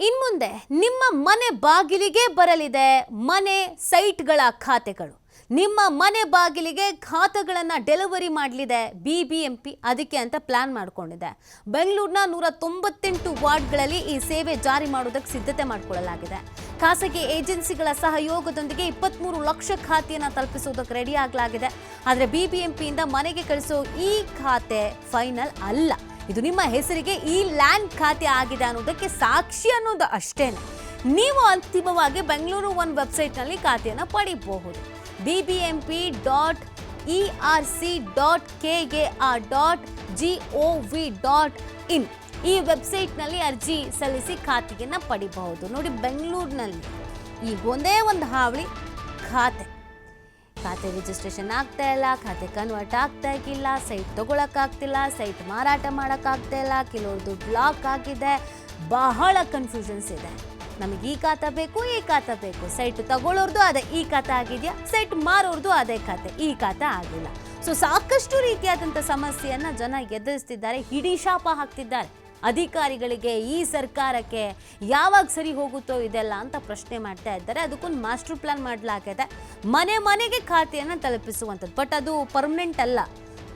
ಇನ್ಮುಂದೆ ನಿಮ್ಮ ಮನೆ ಬಾಗಿಲಿಗೆ ಬರಲಿದೆ ಮನೆ ಸೈಟ್ಗಳ ಖಾತೆಗಳು. ನಿಮ್ಮ ಮನೆ ಬಾಗಿಲಿಗೆ ಖಾತೆಗಳನ್ನು ಡೆಲಿವರಿ ಮಾಡಲಿದೆ ಬಿಬಿಎಂಪಿ. ಅದಕ್ಕೆ ಅಂತ ಪ್ಲಾನ್ ಮಾಡಿಕೊಂಡಿದೆ. ಬೆಂಗಳೂರಿನ 198 ವಾರ್ಡ್ಗಳಲ್ಲಿ ಈ ಸೇವೆ ಜಾರಿ ಮಾಡೋದಕ್ಕೆ ಸಿದ್ಧತೆ ಮಾಡಿಕೊಳ್ಳಲಾಗಿದೆ. ಖಾಸಗಿ ಏಜೆನ್ಸಿಗಳ ಸಹಯೋಗದೊಂದಿಗೆ 23 ಲಕ್ಷ ಖಾತೆಯನ್ನು ತಲುಪಿಸೋದಕ್ಕೆ ರೆಡಿ ಆಗಲಾಗಿದೆ. ಆದರೆ ಬಿಬಿಎಂಪಿಯಿಂದ ಮನೆಗೆ ಕಳಿಸೋ ಈ ಖಾತೆ ಫೈನಲ್ ಅಲ್ಲ. ಇದು ನಿಮ್ಮ ಹೆಸರಿಗೆ ಈ ಲ್ಯಾಂಡ್ ಖಾತೆ ಆಗಿದೆ ಅನ್ನೋದಕ್ಕೆ ಸಾಕ್ಷಿ ಅನ್ನೋದು ಅಷ್ಟೇನೆ. ನೀವು ಅಂತಿಮವಾಗಿ ಬೆಂಗಳೂರು ಒನ್ ವೆಬ್ಸೈಟ್ನಲ್ಲಿ ಖಾತೆಯನ್ನು ಪಡೆಯಬಹುದು. bbmp.erc.kar.gov.in ಈ ವೆಬ್ಸೈಟ್ನಲ್ಲಿ ಅರ್ಜಿ ಸಲ್ಲಿಸಿ ಖಾತೆಯನ್ನು ಪಡಿಬಹುದು. ನೋಡಿ, ಬೆಂಗಳೂರಿನಲ್ಲಿ ಈಗ ಒಂದೇ ಒಂದು ಹಾವಳಿ ಖಾತೆ ರಿಜಿಸ್ಟ್ರೇಷನ್ ಆಗ್ತಾ ಇಲ್ಲ, ಖಾತೆ ಕನ್ವರ್ಟ್ ಆಗ್ತಾ ಇಲ್ಲ, ಸೈಟ್ ತೊಗೊಳಕ್ಕಾಗ್ತಿಲ್ಲ, ಸೈಟ್ ಮಾರಾಟ ಮಾಡೋಕ್ಕಾಗ್ತಾ ಇಲ್ಲ, ಕೆಲವ್ರದ್ದು ಬ್ಲಾಕ್ ಆಗಿದೆ. ಬಹಳ ಕನ್ಫ್ಯೂಷನ್ಸ್ ಇದೆ. ನಮಗೆ ಈ ಖಾತೆ ಬೇಕು, ಈ ಖಾತೆ ಬೇಕು. ಸೈಟ್ ತಗೊಳ್ಳೋರ್ದು ಅದೇ ಈ ಖಾತೆ ಆಗಿದೆಯಾ, ಸೈಟ್ ಮಾರೋರ್ದು ಅದೇ ಖಾತೆ, ಈ ಖಾತೆ ಆಗಿಲ್ಲ. ಸೊ ಸಾಕಷ್ಟು ರೀತಿಯಾದಂಥ ಸಮಸ್ಯೆಯನ್ನು ಜನ ಎದುರಿಸ್ತಿದ್ದಾರೆ, ಹಿಡಿ ಶಾಪ ಹಾಕ್ತಿದ್ದಾರೆ ಅಧಿಕಾರಿಗಳಿಗೆ, ಈ ಸರ್ಕಾರಕ್ಕೆ. ಯಾವಾಗ ಸರಿ ಹೋಗುತ್ತೋ ಇದೆಲ್ಲ ಅಂತ ಪ್ರಶ್ನೆ ಮಾಡ್ತಾ ಇದ್ದಾರೆ. ಅದಕ್ಕೊಂದು ಮಾಸ್ಟರ್ ಪ್ಲಾನ್ ಮಾಡಲಾಗಿದೆ, ಮನೆ ಮನೆಗೆ ಖಾತೆಯನ್ನು ತಲುಪಿಸುವಂಥದ್ದು. ಬಟ್ ಅದು ಪರ್ಮನೆಂಟ್ ಅಲ್ಲ.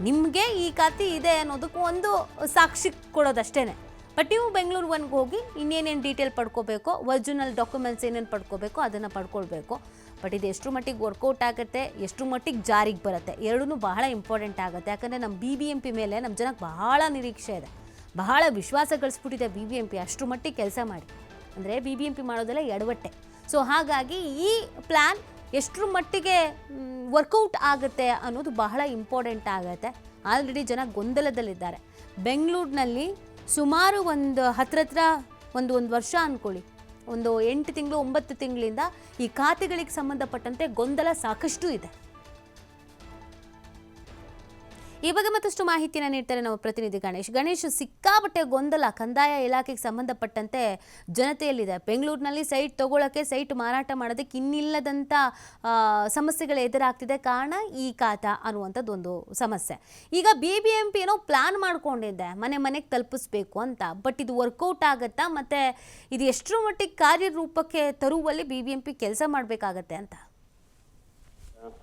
ನಿಮಗೆ ಈ ಖಾತೆ ಇದೆ ಅನ್ನೋದಕ್ಕೂ ಒಂದು ಸಾಕ್ಷಿ ಕೊಡೋದಷ್ಟೇ. ಬಟ್ ನೀವು ಬೆಂಗಳೂರು ಒನ್ಗೆ ಹೋಗಿ ಇನ್ನೇನೇನು ಡೀಟೇಲ್ ಪಡ್ಕೋಬೇಕು, ಒರಿಜಿನಲ್ ಡಾಕ್ಯುಮೆಂಟ್ಸ್ ಏನೇನು ಪಡ್ಕೋಬೇಕು ಅದನ್ನು ಪಡ್ಕೊಳ್ಬೇಕು. ಬಟ್ ಇದು ಎಷ್ಟು ಮಟ್ಟಿಗೆ ವರ್ಕೌಟ್ ಆಗುತ್ತೆ, ಎಷ್ಟು ಮಟ್ಟಿಗೆ ಜಾರಿಗೆ ಬರುತ್ತೆ, ಎರಡೂ ಬಹಳ ಇಂಪಾರ್ಟೆಂಟ್ ಆಗುತ್ತೆ. ಯಾಕಂದರೆ ನಮ್ಮ BBMP ಮೇಲೆ ನಮ್ಮ ಜನಕ್ಕೆ ಬಹಳ ನಿರೀಕ್ಷೆ ಇದೆ, ಬಹಳ ವಿಶ್ವಾಸ ಗಳಿಸ್ಬಿಟ್ಟಿದೆ BBMP. ಅಷ್ಟು ಮಟ್ಟಿಗೆ ಕೆಲಸ ಮಾಡಿ ಅಂದರೆ BBMP ಮಾಡೋದೆಲ್ಲ ಎಡವಟ್ಟೆ. ಸೊ ಹಾಗಾಗಿ ಈ ಪ್ಲ್ಯಾನ್ ಎಷ್ಟರ ಮಟ್ಟಿಗೆ ವರ್ಕೌಟ್ ಆಗುತ್ತೆ ಅನ್ನೋದು ಬಹಳ ಇಂಪಾರ್ಟೆಂಟ್ ಆಗುತ್ತೆ. ಆಲ್ರೆಡಿ ಜನ ಗೊಂದಲದಲ್ಲಿದ್ದಾರೆ. ಬೆಂಗಳೂರಿನಲ್ಲಿ ಸುಮಾರು ಹತ್ರ ಒಂದು ವರ್ಷ ಅಂದ್ಕೊಳ್ಳಿ, ಒಂದು 8 ತಿಂಗಳು 9 ತಿಂಗಳಿಂದ ಈ ಖಾತೆಗಳಿಗೆ ಸಂಬಂಧಪಟ್ಟಂತೆ ಗೊಂದಲ ಸಾಕಷ್ಟು ಇದೆ. ಈ ಬಗ್ಗೆ ಮತ್ತಷ್ಟು ಮಾಹಿತಿಯನ್ನು ನೀಡ್ತಾರೆ ನಮ್ಮ ಪ್ರತಿನಿಧಿ ಗಣೇಶ್. ಸಿಕ್ಕಾಪಟ್ಟೆ ಗೊಂದಲ ಕಂದಾಯ ಇಲಾಖೆಗೆ ಸಂಬಂಧಪಟ್ಟಂತೆ ಜನತೆಯಲ್ಲಿದೆ. ಬೆಂಗಳೂರಿನಲ್ಲಿ ಸೈಟ್ ತಗೊಳ್ಳೋಕ್ಕೆ, ಸೈಟ್ ಮಾರಾಟ ಮಾಡೋದಕ್ಕೆ ಇನ್ನಿಲ್ಲದಂಥ ಸಮಸ್ಯೆಗಳು ಎದುರಾಗ್ತಿದೆ. ಕಾರಣ ಈ ಖಾತಾ ಅನ್ನುವಂಥದ್ದು ಒಂದು ಸಮಸ್ಯೆ. ಈಗ BBMP ಏನೋ ಪ್ಲಾನ್ ಮಾಡ್ಕೊಂಡಿದೆ ಮನೆ ಮನೆಗೆ ತಲುಪಿಸ್ಬೇಕು ಅಂತ. ಬಟ್ ಇದು ವರ್ಕೌಟ್ ಆಗುತ್ತಾ, ಮತ್ತು ಇದು ಎಷ್ಟರ ಮಟ್ಟಿಗೆ ಕಾರ್ಯರೂಪಕ್ಕೆ ತರುವಲ್ಲಿ BBMP ಕೆಲಸ ಮಾಡಬೇಕಾಗತ್ತೆ ಅಂತ?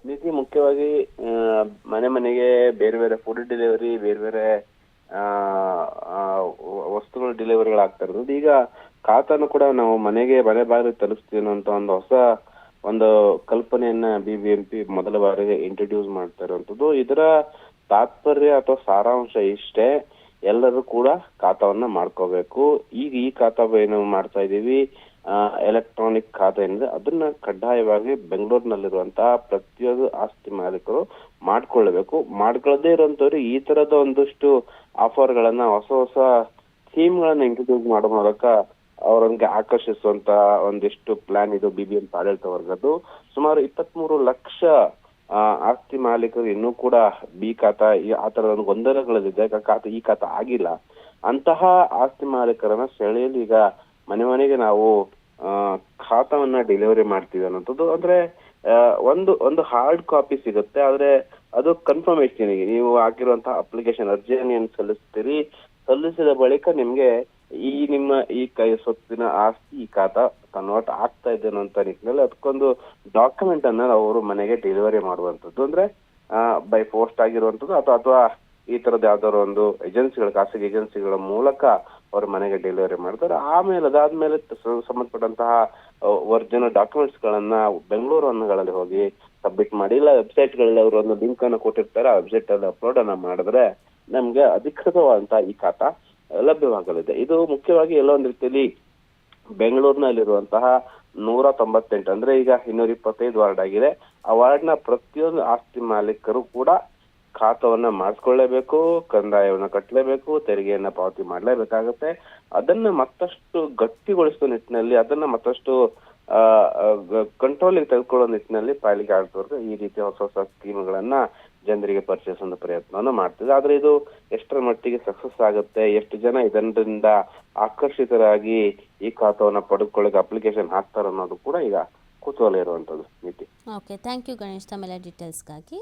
ನೀತಿ ಮುಖ್ಯವಾಗಿ ಮನೆ ಮನೆಗೆ ಬೇರೆ ಬೇರೆ ಫುಡ್ ಡೆಲಿವರಿ, ಬೇರೆ ಬೇರೆ ವಸ್ತುಗಳ ಡೆಲಿವರಿಗಳಾಗ್ತಾ ಇರೋದು. ಈಗ ಖಾತಾನು ಕೂಡ ನಾವು ಮನೆ ಬಾಗಿಲಿಗೆ ತಲುಪಿಸ್ತೀವಿ ಅನ್ನೋ ಒಂದು ಹೊಸ ಕಲ್ಪನೆಯನ್ನ BBMP ಮೊದಲ ಬಾರಿಗೆ ಇಂಟ್ರೊಡ್ಯೂಸ್ ಮಾಡ್ತಾ ಇರುವಂತದ್ದು. ಇದರ ತಾತ್ಪರ್ಯ ಅಥವಾ ಸಾರಾಂಶ ಇಷ್ಟೇ, ಎಲ್ಲರೂ ಕೂಡ ಖಾತಾವನ್ನ ಮಾಡ್ಕೋಬೇಕು. ಈಗ ಈ ಖಾತಾ ಏನು ಮಾಡ್ತಾ ಇದೀವಿ, ಎಲೆಕ್ಟ್ರಾನಿಕ್ ಖಾತೆ ಏನಿದೆ ಅದನ್ನ ಕಡ್ಡಾಯವಾಗಿ ಬೆಂಗಳೂರಿನಲ್ಲಿರುವಂತಹ ಪ್ರತಿಯೊಂದು ಆಸ್ತಿ ಮಾಲೀಕರು ಮಾಡ್ಕೊಳ್ಬೇಕು. ಮಾಡ್ಕೊಳ್ಳದೇ ಇರುವಂತವ್ರು ಈ ತರದ ಒಂದಷ್ಟು ಆಫರ್ಗಳನ್ನ, ಹೊಸ ಥೀಮ್ ಗಳನ್ನ ಇಂಟ್ರೊಡ್ಯೂಸ್ ಮಾಡೋ ಮೂಲಕ ಅವರಿಗೆ ಆಕರ್ಷಿಸುವಂತ ಒಂದಿಷ್ಟು ಪ್ಲಾನ್ ಇದು BBMP ಆಡಳಿತ ವರ್ಗದ್ದು. ಸುಮಾರು 23 ಲಕ್ಷ ಆಸ್ತಿ ಮಾಲೀಕರು ಇನ್ನೂ ಕೂಡ ಬಿ ಖಾತಾ ಆ ತರದ ಗೊಂದಲಗಳಲ್ಲಿದೆ. ಈ ಖಾತಾ ಆಗಿಲ್ಲ. ಅಂತಹ ಆಸ್ತಿ ಮಾಲೀಕರನ್ನ ಸೆಳೆಯಲು ಈಗ ಮನೆ ಮನೆಗೆ ನಾವು ಖಾತಾವನ್ನ ಡೆಲಿವರಿ ಮಾಡ್ತೀವಿ ಅನ್ನೋಂಥದ್ದು. ಅಂದ್ರೆ ಒಂದು ಹಾರ್ಡ್ ಕಾಪಿ ಸಿಗುತ್ತೆ, ಆದ್ರೆ ಅದು ಕನ್ಫರ್ಮೇಶನ್. ನೀವು ಹಾಕಿರುವಂತಹ ಅಪ್ಲಿಕೇಶನ್ ಅರ್ಜಿಯನ್ನು ಏನ್ ಸಲ್ಲಿಸ್ತೀರಿ, ಸಲ್ಲಿಸಿದ ಬಳಿಕ ನಿಮ್ಗೆ ನಿಮ್ಮ ಕೈ ಸೊತ್ತಿನ ಆಸ್ತಿ ಈ ಖಾತಾ ಕನ್ವರ್ಟ್ ಆಗ್ತಾ ಇದೆ ಅನ್ನೋಂಥ ನಿಟ್ಟಿನಲ್ಲಿ ಅದಕ್ಕೊಂದು ಡಾಕ್ಯುಮೆಂಟ್ ಅನ್ನ ಅವರು ಮನೆಗೆ ಡೆಲಿವರಿ ಮಾಡುವಂಥದ್ದು. ಅಂದ್ರೆ ಬೈ ಪೋಸ್ಟ್ ಆಗಿರುವಂಥದ್ದು ಅಥವಾ ಈ ತರದ ಯಾವ್ದಾದ್ರು ಒಂದು ಖಾಸಗಿ ಏಜೆನ್ಸಿಗಳ ಮೂಲಕ ಅವ್ರ ಮನೆಗೆ ಡೆಲಿವರಿ ಮಾಡ್ತಾರೆ. ಅದಾದ್ಮೇಲೆ ಸಂಬಂಧಪಟ್ಟಂತಹ ಒರಿಜಿನಲ್ ಡಾಕ್ಯುಮೆಂಟ್ಸ್ ಗಳನ್ನ ಬೆಂಗಳೂರು ಒನ್ಗಳಲ್ಲಿ ಹೋಗಿ ಸಬ್ಮಿಟ್ ಮಾಡಿ, ಇಲ್ಲ ವೆಬ್ಸೈಟ್ ಗಳಲ್ಲಿ ಅವರು ಒಂದು ಲಿಂಕ್ ಅನ್ನು ಕೊಟ್ಟಿರ್ತಾರೆ, ಆ ವೆಬ್ಸೈಟ್ ಅಲ್ಲಿ ಅಪ್ಲೋಡ್ ಅನ್ನ ಮಾಡಿದ್ರೆ ನಮ್ಗೆ ಅಧಿಕೃತವಾದಂತಹ ಈ ಖಾತಾ ಲಭ್ಯವಾಗಲಿದೆ. ಇದು ಮುಖ್ಯವಾಗಿ ಎಲ್ಲೋ ಒಂದ್ ರೀತಿಯಲ್ಲಿ ಬೆಂಗಳೂರಿನಲ್ಲಿರುವಂತಹ 198 ಅಂದ್ರೆ ಈಗ 225 ವಾರ್ಡ್ ಆಗಿದೆ. ಆ ವಾರ್ಡ್ನ ಪ್ರತಿಯೊಂದು ಆಸ್ತಿ ಮಾಲೀಕರು ಕೂಡ ಖಾತಾವನ್ನ ಮಾಡಿಸ್ಕೊಳ್ಳೇಬೇಕು, ಕಂದಾಯವನ್ನ ಕಟ್ಟಲೇಬೇಕು, ತೆರಿಗೆಯನ್ನ ಪಾವತಿ ಮಾಡ್ಲೇಬೇಕಾಗತ್ತೆ. ಅದನ್ನ ಮತ್ತಷ್ಟು ಗಟ್ಟಿಗೊಳಿಸುವ ನಿಟ್ಟಿನಲ್ಲಿ, ಅದನ್ನ ಮತ್ತಷ್ಟು ಕಂಟ್ರೋಲಿಗೆ ತೆಗೆದುಕೊಳ್ಳೋ ನಿಟ್ಟಿನಲ್ಲಿ ಪಾಲಿಕೆ ಆಡಳಿತ ಈ ರೀತಿಯ ಹೊಸ ಸ್ಕೀಮ್ಗಳನ್ನ ಜನರಿಗೆ ಪರಿಚಯಿಸುವ ಪ್ರಯತ್ನವನ್ನು ಮಾಡ್ತಿದೆ. ಆದ್ರೆ ಇದು ಎಷ್ಟರ ಮಟ್ಟಿಗೆ ಸಕ್ಸಸ್ ಆಗುತ್ತೆ, ಎಷ್ಟು ಜನ ಇದರಿಂದ ಆಕರ್ಷಿತರಾಗಿ ಈ ಖಾತಾವನ್ನ ಪಡೆದುಕೊಳ್ಳಕ್ಕೆ ಅಪ್ಲಿಕೇಶನ್ ಹಾಕ್ತಾರೆ ಅನ್ನೋದು ಕೂಡ ಈಗ ಕುತೂಹಲ ಇರುವಂತದ್ದು. ನೀತಿ. ಓಕೆ, ಥ್ಯಾಂಕ್ ಯು ಗಣೇಶ್ ತಮ್ಮೆಲ್ಲ ಡೀಟೇಲ್ಸ್ಗಾಗಿ.